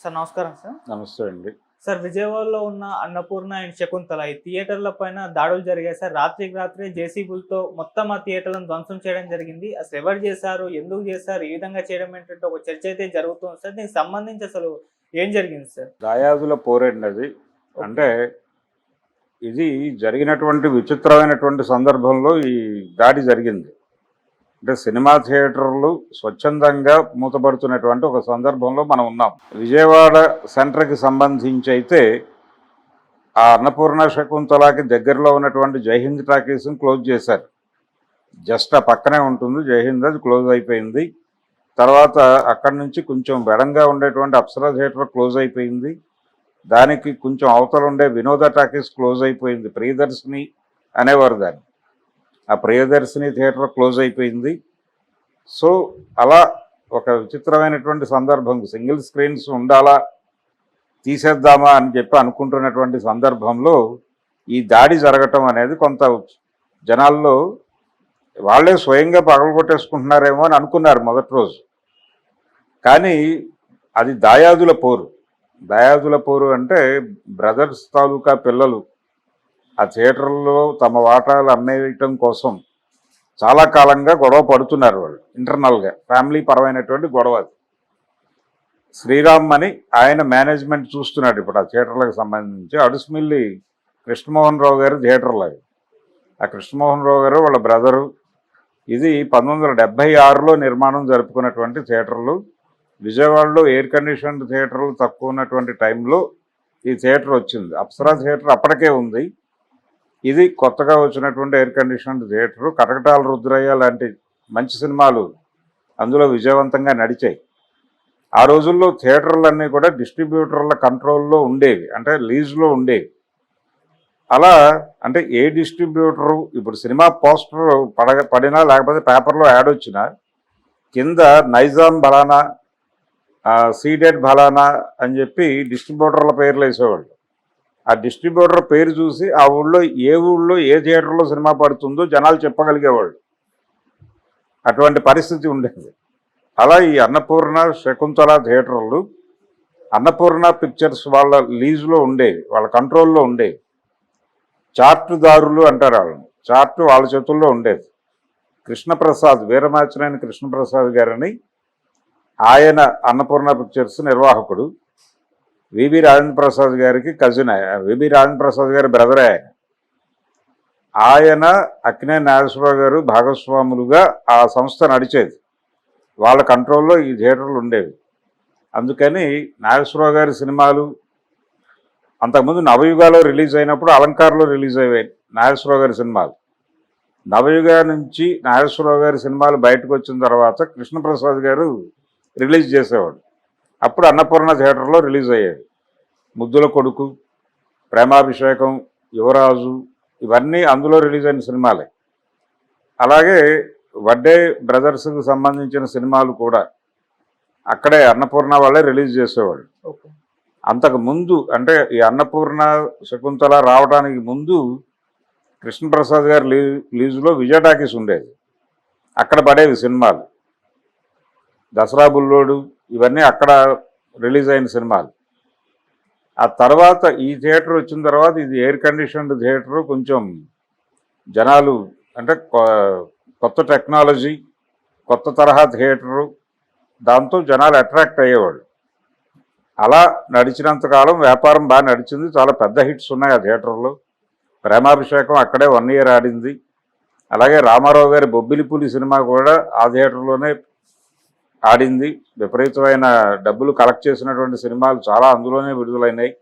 Sir నమస్కారం sir. నమస్తే అండి. సార్ విజయవాడలో ఉన్న అన్నపూర్ణ అండ్ శకుంతల ఈ థియేటర్ల పైన దాడులు జరిగాయి సార్. రాత్రికి రాత్రే జేసీబీలతో మొత్తం ఆ థియేటర్లను ధ్వంసం చేయడం జరిగింది. అసలు ఎవరు చేశారు? ఎందుకు చేశారు? ఈ విధంగా చేయడం ఏంటంటే ఒక చర్చ అయితే జరుగుతుంది సార్. దీనికి సంబంధించి అసలు ఏం జరిగింది సార్? దాయాదుల పోరండి అది. అంటే ఇది జరిగినటువంటి విచిత్రమైనటువంటి సందర్భంలో ఈ దాడి జరిగింది. అంటే సినిమా థియేటర్లు స్వచ్ఛందంగా మూతపడుతున్నటువంటి ఒక సందర్భంలో మనం ఉన్నాం. విజయవాడ సెంటర్కి సంబంధించి అయితే ఆ అన్నపూర్ణ శకుంతలకి దగ్గరలో ఉన్నటువంటి జైహింద్ టాకీస్ని క్లోజ్ చేశారు. జస్ట్ ఆ పక్కనే ఉంటుంది జైహింద్, అది క్లోజ్ అయిపోయింది. తర్వాత అక్కడి నుంచి కొంచెం బెడంగా ఉండేటువంటి అప్సరా థియేటర్ క్లోజ్ అయిపోయింది. దానికి కొంచెం అవతల ఉండే వినోద టాకీస్ క్లోజ్ అయిపోయింది. ప్రియదర్శిని అనేవారు దాన్ని. ఆ ప్రియదర్శిని థియేటర్ క్లోజ్ అయిపోయింది. సో అలా ఒక విచిత్రమైనటువంటి సందర్భం, సింగిల్ స్క్రీన్స్ ఉండాలా తీసేద్దామా అని చెప్పి అనుకుంటున్నటువంటి సందర్భంలో ఈ దాడి జరగటం అనేది కొంత జనాల్లో వాళ్ళే స్వయంగా పగలగొట్టేసుకుంటున్నారేమో అని అనుకున్నారు మొదటి రోజు. కానీ అది దాయాదుల పోరు. దాయాదుల పోరు అంటే బ్రదర్స్ తాలూకా పిల్లలు ఆ థియేటర్లో తమ వాటాలు అమ్మేయటం కోసం చాలా కాలంగా గొడవ పడుతున్నారు. వాళ్ళు ఇంటర్నల్గా ఫ్యామిలీ పరమైనటువంటి గొడవ. శ్రీరామ్ అని ఆయన మేనేజ్మెంట్ చూస్తున్నాడు ఇప్పుడు ఆ థియేటర్లకు సంబంధించి. అడుసుమిల్లి కృష్ణమోహన్ రావు గారు థియేటర్లు అవి. ఆ కృష్ణమోహన్ రావు గారు వాళ్ళ బ్రదరు. ఇది 1976లో నిర్మాణం జరుపుకున్నటువంటి థియేటర్లు. విజయవాడలో ఎయిర్ కండిషన్డ్ థియేటర్లు తక్కువ ఉన్నటువంటి టైంలో ఈ థియేటర్ వచ్చింది. అప్సరా థియేటర్ అప్పటికే ఉంది. ఇది కొత్తగా వచ్చినటువంటి ఎయిర్ కండిషన్డ్ థియేటరు. కటకటాల రుద్రయ్య లాంటి మంచి సినిమాలు అందులో విజయవంతంగా నడిచాయి. ఆ రోజుల్లో థియేటర్లన్నీ కూడా డిస్ట్రిబ్యూటర్ల కంట్రోల్లో ఉండేవి, అంటే లీజులో ఉండేవి. అలా అంటే ఏ డిస్ట్రిబ్యూటరు ఇప్పుడు సినిమా పోస్టర్ పడినా లేకపోతే పేపర్లో యాడ్ వచ్చినా కింద నైజాం బలానా, సీడెడ్ బలానా అని చెప్పి డిస్ట్రిబ్యూటర్ల పేర్లు వేసేవాళ్ళు. ఆ డిస్ట్రిబ్యూటర్ పేరు చూసి ఆ ఊళ్ళో ఏ థియేటర్లో సినిమా పడుతుందో జనాలు చెప్పగలిగేవాళ్ళు. అటువంటి పరిస్థితి ఉండేది. అలా ఈ అన్నపూర్ణ శకుంతల థియేటర్లు అన్నపూర్ణ పిక్చర్స్ వాళ్ళ లీజులో ఉండేవి, వాళ్ళ కంట్రోల్లో ఉండేవి. చార్టుదారులు అంటారు వాళ్ళని. చార్టు వాళ్ళ చేతుల్లో ఉండేది. కృష్ణప్రసాద్, వీరమాచినేని కృష్ణప్రసాద్ గారని ఆయన అన్నపూర్ణ పిక్చర్స్ నిర్వాహకుడు. విబి రాజేంద్ర ప్రసాద్ గారికి కజిన్. విబి రాజేంద్ర ప్రసాద్ గారి బ్రదరే ఆయన. అక్కినేని నాగేశ్వరరావు గారు భాగస్వాములుగా ఆ సంస్థ నడిచేది. వాళ్ళ కంట్రోల్లో ఈ థియేటర్లు ఉండేవి. అందుకని నాగేశ్వరరావు గారి సినిమాలు అంతకుముందు నవయుగాలో రిలీజ్ అయినప్పుడు అలంకార్లో రిలీజ్ అయ్యాయి నాగేశ్వరరావు గారి సినిమాలు. నవయుగా నుంచి నాగేశ్వరరావు గారి సినిమాలు బయటకు వచ్చిన తర్వాత కృష్ణప్రసాద్ గారు రిలీజ్ చేసేవాడు. అప్పుడు అన్నపూర్ణ థియేటర్లో రిలీజ్ అయ్యాయి. ముద్దుల కొడుకు, ప్రేమాభిషేకం, యువరాజు ఇవన్నీ అందులో రిలీజ్ అయిన సినిమాలే. అలాగే వడ్డే బ్రదర్స్కి సంబంధించిన సినిమాలు కూడా అక్కడే అన్నపూర్ణ వాళ్ళే రిలీజ్ చేసేవాళ్ళు. అంతకు ముందు అంటే ఈ అన్నపూర్ణ శకుంతల రావడానికి ముందు కృష్ణప్రసాద్ గారి లీజులో విజయ టాకీస్ ఉండేది. అక్కడ పడేవి సినిమాలు. దసరా బుల్లోడు ఇవన్నీ అక్కడ రిలీజ్ అయిన సినిమాలు. ఆ తర్వాత ఈ థియేటర్ వచ్చిన తర్వాత ఇది ఎయిర్ కండిషన్డ్ థియేటరు. కొంచెం జనాలు అంటే కొత్త టెక్నాలజీ, కొత్త తరహా థియేటరు, దాంతో జనాలు అట్రాక్ట్ అయ్యేవాళ్ళు. అలా నడిచినంతకాలం వ్యాపారం బాగా నడిచింది. చాలా పెద్ద హిట్స్ ఉన్నాయి ఆ థియేటర్లో. ప్రేమాభిషేకం అక్కడే 1 year ఆడింది. అలాగే రామారావు గారి బొబ్బిలిపులి సినిమా కూడా ఆ థియేటర్లోనే ఆడింది. విపరీతమైన డబ్బులు కలెక్ట్ చేసినటువంటి సినిమాలు చాలా అందులోనే విడుదలైనాయి.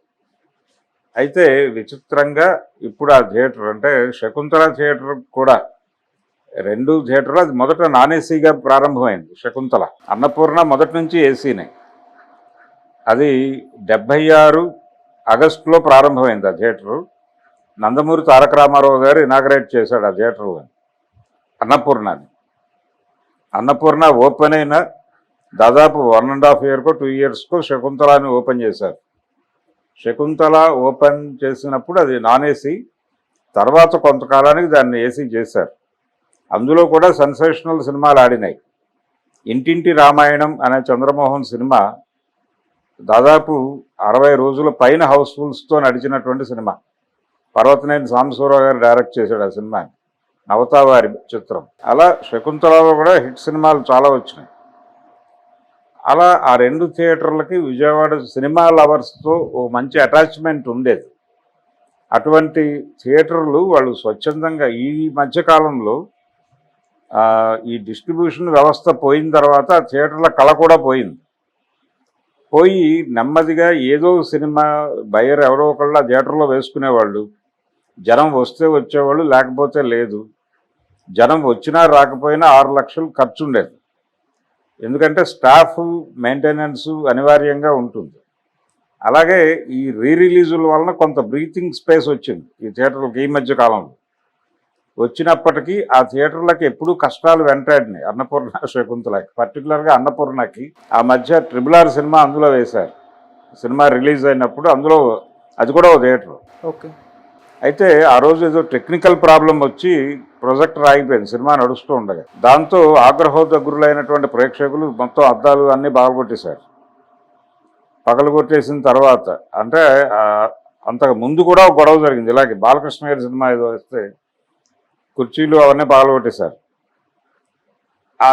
అయితే విచిత్రంగా ఇప్పుడు ఆ థియేటర్ అంటే శకుంతల థియేటర్ కూడా 2 థియేటర్లు. అది మొదట నాన్ ఏసీగా ప్రారంభమైంది శకుంతల. అన్నపూర్ణ మొదటి నుంచి ఏసీనే. అది 76 ఆగస్టులో ప్రారంభమైంది ఆ థియేటరు. నందమూరి తారక రామారావు గారు ఇనాగరేట్ చేశాడు ఆ థియేటర్లో అన్నపూర్ణని. అన్నపూర్ణ ఓపెన్ అయిన దాదాపు 1.5 year 2 years శకుంతలని ఓపెన్ చేశారు. శకుంతల ఓపెన్ చేసినప్పుడు అది నాన్ ఏసీ. తర్వాత కొంతకాలానికి దాన్ని ఏసీ చేశారు. అందులో కూడా సెన్సేషనల్ సినిమాలు ఆడినాయి. ఇంటింటి రామాయణం అనే చంద్రమోహన్ సినిమా దాదాపు 60 రోజుల పైన హౌస్ఫుల్స్తో నడిచినటువంటి సినిమా. పర్వతనేని సాంబశివరావు గారు డైరెక్ట్ చేశాడు ఆ సినిమాని, నవతావారి చిత్రం. అలా శకుంతలలో కూడా హిట్ సినిమాలు చాలా వచ్చినాయి. అలా ఆ 2 థియేటర్లకి విజయవాడ సినిమా లవర్స్తో ఓ మంచి అటాచ్మెంట్ ఉండేది. అటువంటి థియేటర్లు వాళ్ళు స్వచ్ఛందంగా ఈ మధ్యకాలంలో ఈ డిస్ట్రిబ్యూషన్ వ్యవస్థ పోయిన తర్వాత ఆ థియేటర్ల కళ కూడా పోయింది. పోయి నెమ్మదిగా ఏదో సినిమా బయర్ ఎవరో ఒకళ్ళు ఆ థియేటర్లో వేసుకునేవాళ్ళు. జనం వస్తే వచ్చేవాళ్ళు, లేకపోతే లేదు. జనం వచ్చినా రాకపోయినా 6 లక్షలు ఖర్చు ఉండేది. ఎందుకంటే స్టాఫ్ మెయింటెనెన్స్ అనివార్యంగా ఉంటుంది. అలాగే ఈ రిలీజుల వలన కొంత బ్రీతింగ్ స్పేస్ వచ్చింది ఈ థియేటర్లకు ఈ మధ్య కాలంలో. వచ్చినప్పటికీ ఆ థియేటర్లకు ఎప్పుడూ కష్టాలు వెంటాడినాయి. అన్నపూర్ణ, శకుంతలకి, పర్టికులర్గా అన్నపూర్ణకి ఆ మధ్య RRR సినిమా అందులో వేశారు. సినిమా రిలీజ్ అయినప్పుడు అందులో అది కూడా ఓ థియేటర్. ఓకే. అయితే ఆ రోజు ఏదో టెక్నికల్ ప్రాబ్లం వచ్చి ప్రొజెక్టర్ ఆగిపోయింది సినిమా నడుస్తూ ఉండగా. దాంతో ఆగ్రహోదగ్రులైనటువంటి ప్రేక్షకులు మొత్తం అద్దాలు అన్నీ బాగొట్టేశారు. పగలగొట్టేసిన తర్వాత అంటే అంతకు ముందు కూడా ఒక గొడవ జరిగింది ఇలాగే. బాలకృష్ణ గారి సినిమా ఏదో వస్తే కుర్చీలు అవన్నీ పగలగొట్టేశారు. ఆ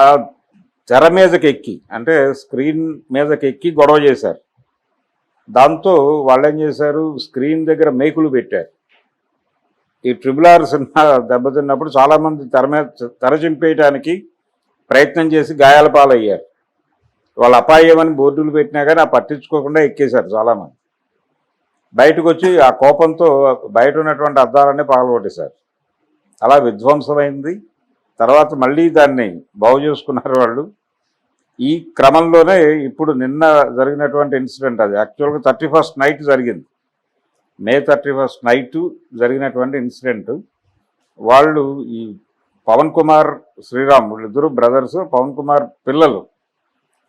తెర మీదకి ఎక్కి అంటే స్క్రీన్ మీదకి ఎక్కి గొడవ చేశారు. దాంతో వాళ్ళు ఏం చేశారు, స్క్రీన్ దగ్గర మేకులు పెట్టారు. ఈ RRR సినిమా దెబ్బతిన్నప్పుడు చాలామంది తెర చింపేయడానికి ప్రయత్నం చేసి గాయాల పాలయ్యారు. వాళ్ళు అపాయమని బోర్డులు పెట్టినా కానీ పట్టించుకోకుండా ఎక్కేశారు చాలామంది. బయటకు వచ్చి ఆ కోపంతో బయట ఉన్నటువంటి అద్దాలన్నీ పగలగొట్టేశారు. అలా విధ్వంసమైంది. తర్వాత మళ్ళీ దాన్ని బాగు చేసుకున్నారు వాళ్ళు. ఈ క్రమంలోనే ఇప్పుడు నిన్న జరిగినటువంటి ఇన్సిడెంట్, అది యాక్చువల్గా 31st నైట్ జరిగింది. May 31st నైట్ జరిగినటువంటి ఇన్సిడెంట్. వాళ్ళు ఈ పవన్ కుమార్, శ్రీరామ్ వీళ్ళిద్దరూ బ్రదర్స్, పవన్ కుమార్ పిల్లలు,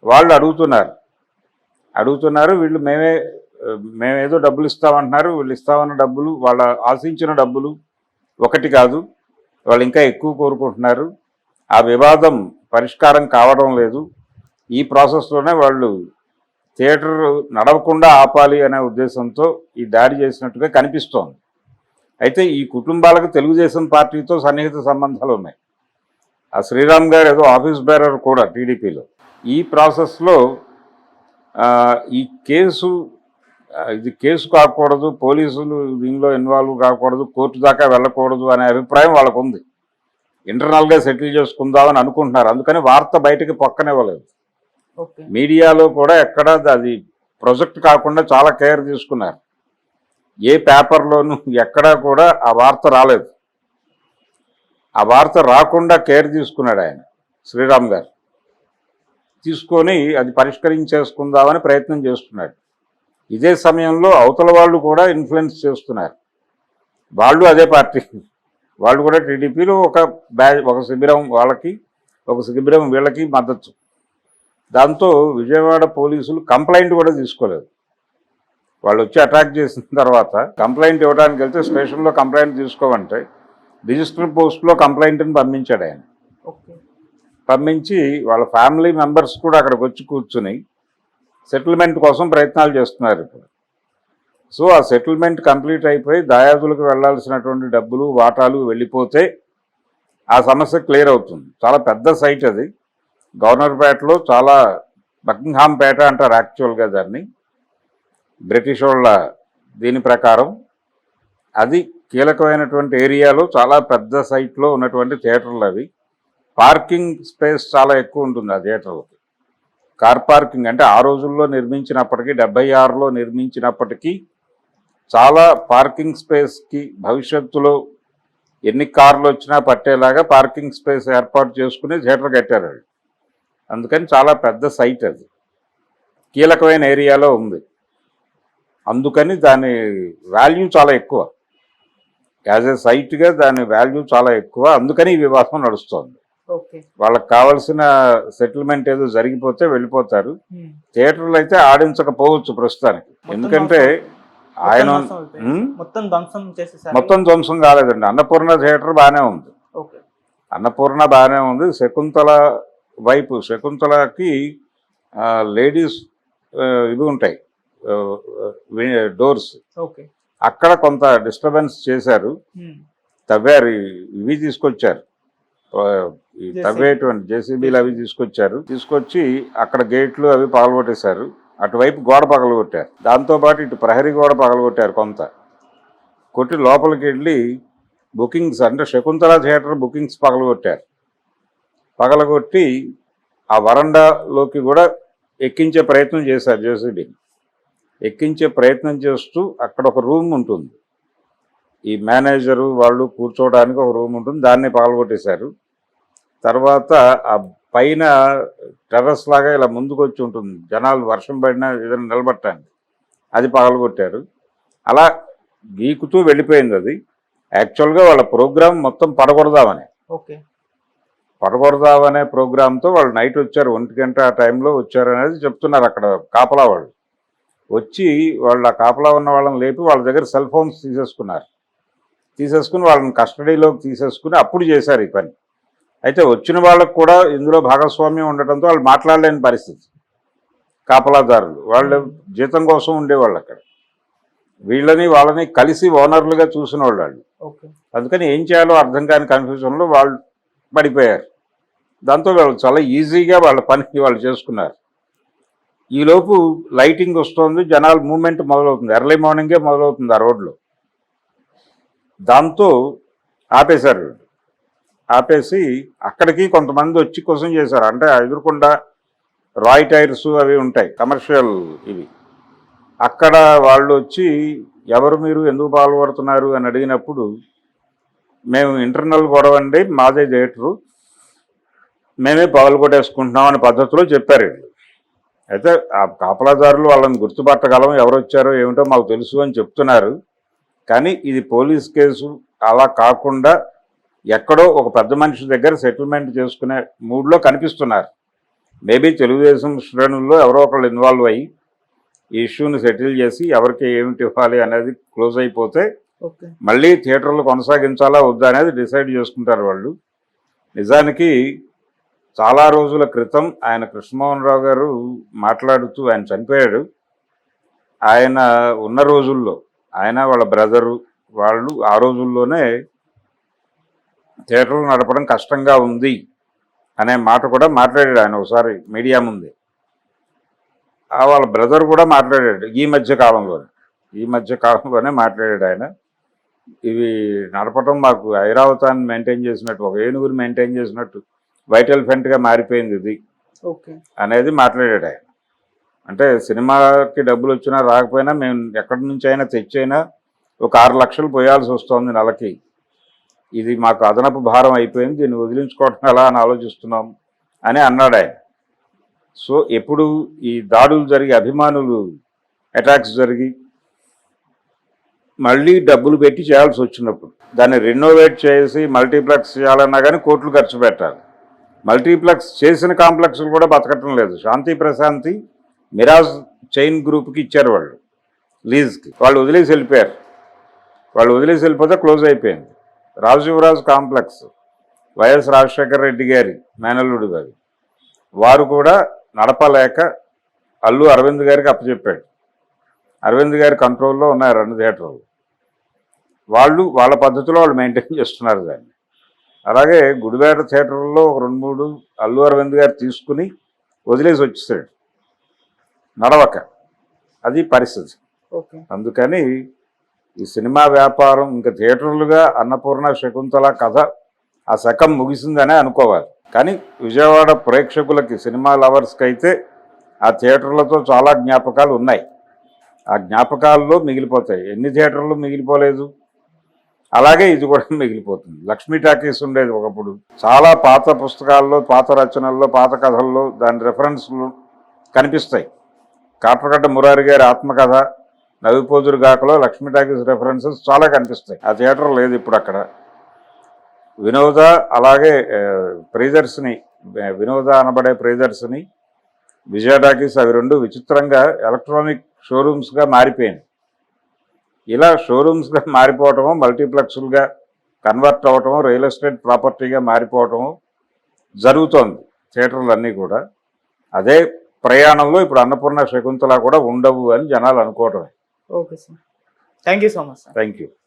వాళ్ళు అడుగుతున్నారు వీళ్ళు మేమేదో డబ్బులు ఇస్తామంటున్నారు. వీళ్ళు ఇస్తామన్న డబ్బులు, వాళ్ళ ఆశించిన డబ్బులు ఒకటి కాదు, వాళ్ళు ఇంకా ఎక్కువ కోరుకుంటున్నారు. ఆ వివాదం పరిష్కారం కావడం లేదు. ఈ ప్రాసెస్లోనే వాళ్ళు థియేటర్ నడవకుండా ఆపాలి అనే ఉద్దేశంతో ఈ దాడి చేసినట్టుగా కనిపిస్తోంది. అయితే ఈ కుటుంబాలకు తెలుగుదేశం పార్టీతో సన్నిహిత సంబంధాలు ఉన్నాయి. ఆ శ్రీరామ్ గారు ఏదో ఆఫీస్ బేరర్ కూడా టీడీపీలో. ఈ ప్రాసెస్లో ఈ ఇది కేసు కాకూడదు, పోలీసులు దీనిలో ఇన్వాల్వ్ కాకూడదు, కోర్టు దాకా వెళ్ళకూడదు అనే అభిప్రాయం వాళ్ళకు ఉంది. ఇంటర్నల్గా సెటిల్ చేసుకుందామని అనుకుంటున్నారు. అందుకని వార్త బయటకు పక్కనివ్వలేదు. మీడియాలో కూడా ఎక్కడ అది ప్రొజెక్ట్ కాకుండా చాలా కేర్ తీసుకున్నారు. ఏ పేపర్లోనూ ఎక్కడా కూడా ఆ వార్త రాలేదు. ఆ వార్త రాకుండా కేర్ తీసుకున్నాడు ఆయన, శ్రీరామ్ గారు. తీసుకొని అది పరిష్కరించేసుకుందామని ప్రయత్నం చేస్తున్నాడు. ఇదే సమయంలో అవతల వాళ్ళు కూడా ఇన్ఫ్లుయెన్స్ చేస్తున్నారు. వాళ్ళు అదే పార్టీ, వాళ్ళు కూడా టీడీపీలో ఒక శిబిరం వాళ్ళకి, ఒక శిబిరం వీళ్ళకి మద్దతు. దాంతో విజయవాడ పోలీసులు కంప్లైంట్ కూడా తీసుకోలేదు. వాళ్ళు వచ్చి అటాక్ చేసిన తర్వాత కంప్లైంట్ ఇవ్వడానికి వెళ్తే స్టేషన్లో కంప్లైంట్ తీసుకోమంటే రిజిస్టర్ పోస్ట్లో కంప్లైంట్ని పంపించాడు ఆయన. పంపించి వాళ్ళ ఫ్యామిలీ మెంబర్స్ కూడా అక్కడికి వచ్చి కూర్చుని సెటిల్మెంట్ కోసం ప్రయత్నాలు చేస్తున్నారు ఇప్పుడు. సో ఆ సెటిల్మెంట్ కంప్లీట్ అయిపోయి దాయాదులకు వెళ్లాల్సినటువంటి డబ్బులు, వాటాలు వెళ్ళిపోతే ఆ సమస్య క్లియర్ అవుతుంది. చాలా పెద్ద సైట్ అది. గవర్నర్పేటలో చాలా, బకింగ్హామ్ పేట అంటారు యాక్చువల్గా దాన్ని, బ్రిటిష్ వాళ్ళ దీని ప్రకారం. అది కీలకమైనటువంటి ఏరియాలో చాలా పెద్ద సైట్లో ఉన్నటువంటి థియేటర్లు అవి. పార్కింగ్ స్పేస్ చాలా ఎక్కువ ఉంటుంది ఆ థియేటర్లకి. కార్ పార్కింగ్ అంటే ఆ రోజుల్లో నిర్మించినప్పటికీ, 76లో నిర్మించినప్పటికీ చాలా పార్కింగ్ స్పేస్కి భవిష్యత్తులో ఎన్ని కార్లు వచ్చినా పట్టేలాగా పార్కింగ్ స్పేస్ ఏర్పాటు చేసుకుని థియేటర్ కట్టారు. అందుకని చాలా పెద్ద సైట్ అది, కీలకమైన ఏరియాలో ఉంది. అందుకని దాని వాల్యూ చాలా ఎక్కువ. యాజ్ ఏ సైట్గా దాని వాల్యూ చాలా ఎక్కువ. అందుకని ఈ వివాదం నడుస్తోంది. వాళ్ళకి కావాల్సిన సెటిల్మెంట్ ఏదో జరిగిపోతే వెళ్ళిపోతారు. థియేటర్లు అయితే ఆడించకపోవచ్చు ప్రస్తుతానికి. ఎందుకంటే ఆయన మొత్తం ధ్వంసం కాలేదండి. అన్నపూర్ణ థియేటర్ బాగానే ఉంది. అన్నపూర్ణ బాగానే ఉంది. శకుంతల వైపు, శకుంతలకి లేడీస్ ఇవి ఉంటాయి, డోర్స్ ఓకే. అక్కడ కొంత డిస్టర్బెన్స్ చేశారు, తవ్వారు, ఇవి తీసుకొచ్చారు, ఆ, ఈ తవ్వేటువంటి జేసీబీలు అవి తీసుకొచ్చి అక్కడ గేట్లు అవి పగలగొట్టేశారు. అటువైపు గోడ పగలగొట్టారు, దాంతోపాటు ఇటు ప్రహరీ గోడ పగలగొట్టారు. కొంత కొట్టి లోపలికి వెళ్ళి బుకింగ్స్ అంటే శకుంతల థియేటర్ బుకింగ్స్ పగలగొట్టి ఆ వరండాలోకి కూడా ఎక్కించే ప్రయత్నం చేశారు. జేసీబీని ఎక్కించే ప్రయత్నం చేస్తూ అక్కడ ఒక రూమ్ ఉంటుంది, ఈ మేనేజరు వాళ్ళు కూర్చోవడానికి ఒక రూమ్ ఉంటుంది, దాన్ని పగలగొట్టేశారు. తర్వాత ఆ పైన టెర్రస్ లాగా ఇలా ముందుకు వచ్చి ఉంటుంది, జనాలు వర్షం పడినా ఏదైనా నిలబట్టడానికి, అది పగలగొట్టారు. అలా గీకుతూ వెళ్ళిపోయింది అది. యాక్చువల్గా వాళ్ళ ప్రోగ్రాం మొత్తం పడగొడదామనే ప్రోగ్రాంతో వాళ్ళు నైట్ వచ్చారు, 1 గంట ఆ టైంలో వచ్చారు అనేది చెప్తున్నారు. అక్కడ కాపలా వాళ్ళు వచ్చి వాళ్ళ కాపలా ఉన్న వాళ్ళని లేపి వాళ్ళ దగ్గర సెల్ ఫోన్స్ తీసేసుకుని వాళ్ళని కస్టడీలోకి తీసేసుకుని అప్పుడు చేశారు ఈ పని. అయితే వచ్చిన వాళ్ళకు కూడా ఇందులో భాగస్వామ్యం ఉండటంతో వాళ్ళు మాట్లాడలేని పరిస్థితి. కాపలాదారులు వాళ్ళు జీతం కోసం ఉండేవాళ్ళు అక్కడ, వాళ్ళని కలిసి ఓనర్లుగా చూసిన వాళ్ళు. అందుకని ఏం చేయాలో అర్థం కాని కన్ఫ్యూజన్లో వాళ్ళు పడిపోయారు. దాంతో వాళ్ళు చాలా ఈజీగా వాళ్ళ పని వాళ్ళు చేసుకున్నారు. ఈలోపు లైటింగ్ వస్తుంది, జనాల మూవ్మెంట్ మొదలవుతుంది, ఎర్లీ మార్నింగే మొదలవుతుంది ఆ రోడ్లో. దాంతో ఆపేశారు. ఆపేసి అక్కడికి కొంతమంది వచ్చి క్వశ్చన్ చేశారు. అంటే ఎదురుకుండా రాయ్ టైర్స్ అవి ఉంటాయి, కమర్షియల్ ఇవి. అక్కడ వాళ్ళు వచ్చి ఎవరు మీరు, ఎందుకు పాల్పడుతున్నారు అని అడిగినప్పుడు మేము ఇంటర్నల్ గొడవ అండి, మాదే థియేటరు, మేమే పగలగొట్టేసుకుంటున్నాం అనే పద్ధతిలో చెప్పారు. అయితే ఆ కాపలాదారులు వాళ్ళని గుర్తుపట్టగలం, ఎవరు వచ్చారో ఏమిటో మాకు తెలుసు అని చెప్తున్నారు. కానీ ఇది పోలీస్ కేసు అలా కాకుండా ఎక్కడో ఒక పెద్ద మనిషి దగ్గర సెటిల్మెంట్ చేసుకునే మూడ్లో కనిపిస్తున్నారు. మేబీ తెలుగుదేశం శ్రేణుల్లో ఎవరో ఒకళ్ళు ఇన్వాల్వ్ అయ్యి ఈ ఇష్యూని సెటిల్ చేసి ఎవరికి ఏమిటి ఇవ్వాలి అనేది క్లోజ్ అయిపోతే మళ్ళీ థియేటర్లు కొనసాగించాలా వద్దా అనేది డిసైడ్ చేసుకుంటారు వాళ్ళు. నిజానికి చాలా రోజుల క్రితం ఆయన కృష్ణమోహన్ రావు గారు మాట్లాడుతూ, ఆయన చనిపోయాడు, ఆయన ఉన్న రోజుల్లో ఆయన వాళ్ళ బ్రదరు వాళ్ళు ఆ రోజుల్లోనే థియేటర్లు నడపడం కష్టంగా ఉంది అనే మాట కూడా మాట్లాడాడు ఆయన ఒకసారి మీడియా ముందే. వాళ్ళ బ్రదర్ కూడా మాట్లాడాడు ఈ మధ్య కాలంలోనే మాట్లాడాడు ఆయన. ఇవి నడపడం మాకు ఐరావతాన్ని మెయింటైన్ చేసినట్టు, ఒక ఏనుగుని మెయింటైన్ చేసినట్టు వైటల్ ఫెంట్గా మారిపోయింది ఇది అనేది మాట్లాడాడు ఆయన. అంటే సినిమాకి డబ్బులు వచ్చినా రాకపోయినా మేము ఎక్కడి నుంచి అయినా తెచ్చైనా ఒక 6 లక్షలు పోయాల్సి వస్తుంది నెలకి, ఇది మాకు అదనపు భారం అయిపోయింది, దీన్ని వదిలించుకోవటం ఎలా అని ఆలోచిస్తున్నాం అని అన్నాడు ఆయన. సో ఎప్పుడు ఈ దాడులు జరిగి అభిమానులు అటాక్స్ జరిగి మళ్ళీ డబ్బులు పెట్టి చేయాల్సి వచ్చినప్పుడు దాన్ని రెనోవేట్ చేసి మల్టీప్లెక్స్ చేయాలన్నా కానీ కోట్లు ఖర్చు పెట్టాలి. మల్టీప్లెక్స్ చేసిన కాంప్లెక్స్లు కూడా బతకటం లేదు. శాంతి ప్రశాంతి మిరాజ్ చైన్ గ్రూప్కి ఇచ్చారు వాళ్ళు లీజ్కి, వాళ్ళు వదిలేసి వెళ్ళిపోయారు. వాళ్ళు వదిలేసి వెళ్ళిపోతే క్లోజ్ అయిపోయింది. రాజీవ్రాజ్ కాంప్లెక్స్ వైఎస్ రాజశేఖర రెడ్డి గారి మేనల్లుడు గారు, వారు కూడా నడపలేక అల్లు అరవింద్ గారికి అప్పచెప్పాడు. అరవింద్ గారి కంట్రోల్లో ఉన్నాయి 2 థియేటర్లు. వాళ్ళ పద్ధతిలో వాళ్ళు మెయింటైన్ చేస్తున్నారు దాన్ని. అలాగే గుడివాడ థియేటర్లో ఒక 2-3 అల్లు అరవింద్ గారు తీసుకుని వదిలేసి వచ్చేసాడు నడవక, అది పరిస్థితి. అందుకని ఈ సినిమా వ్యాపారం ఇంకా థియేటర్లుగా అన్నపూర్ణ శకుంతల కథ ఆ శకం ముగిసిందనే అనుకోవాలి. కానీ విజయవాడ ప్రేక్షకులకి, సినిమా లవర్స్కి అయితే ఆ థియేటర్లతో చాలా జ్ఞాపకాలు ఉన్నాయి. ఆ జ్ఞాపకాల్లో మిగిలిపోతాయి. ఎన్ని థియేటర్లు మిగిలిపోలేదు, అలాగే ఇది కూడా మిగిలిపోతుంది. లక్ష్మీ టాకీస్ ఉండేది ఒకప్పుడు, చాలా పాత పుస్తకాల్లో, పాత రచనల్లో, పాత కథల్లో దాని రెఫరెన్స్లు కనిపిస్తాయి. కాట్రగడ్డ మురారి గారి ఆత్మకథ, నవిపోజురు గాకలో లక్ష్మీ టాకీస్ రెఫరెన్సెస్ చాలా కనిపిస్తాయి. ఆ థియేటర్ లేదు ఇప్పుడు అక్కడ. వినోద, అలాగే ప్రియదర్శిని, వినోద అనబడే ప్రియదర్శిని, విజయ టాకీస్, అవి 2 విచిత్రంగా ఎలక్ట్రానిక్ షోరూమ్స్గా మారిపోయింది. ఇలా షోరూమ్స్గా మారిపోవటము, మల్టీప్లెక్స్లుగా కన్వర్ట్ అవ్వటము, రియల్ ఎస్టేట్ ప్రాపర్టీగా మారిపోవటము జరుగుతోంది థియేటర్లు అన్నీ కూడా. అదే ప్రయాణంలో ఇప్పుడు అన్నపూర్ణ శకుంతల కూడా ఉండవు అని జనాలు అనుకోవటమే. Okay sir, thank you so much sir. Thank you.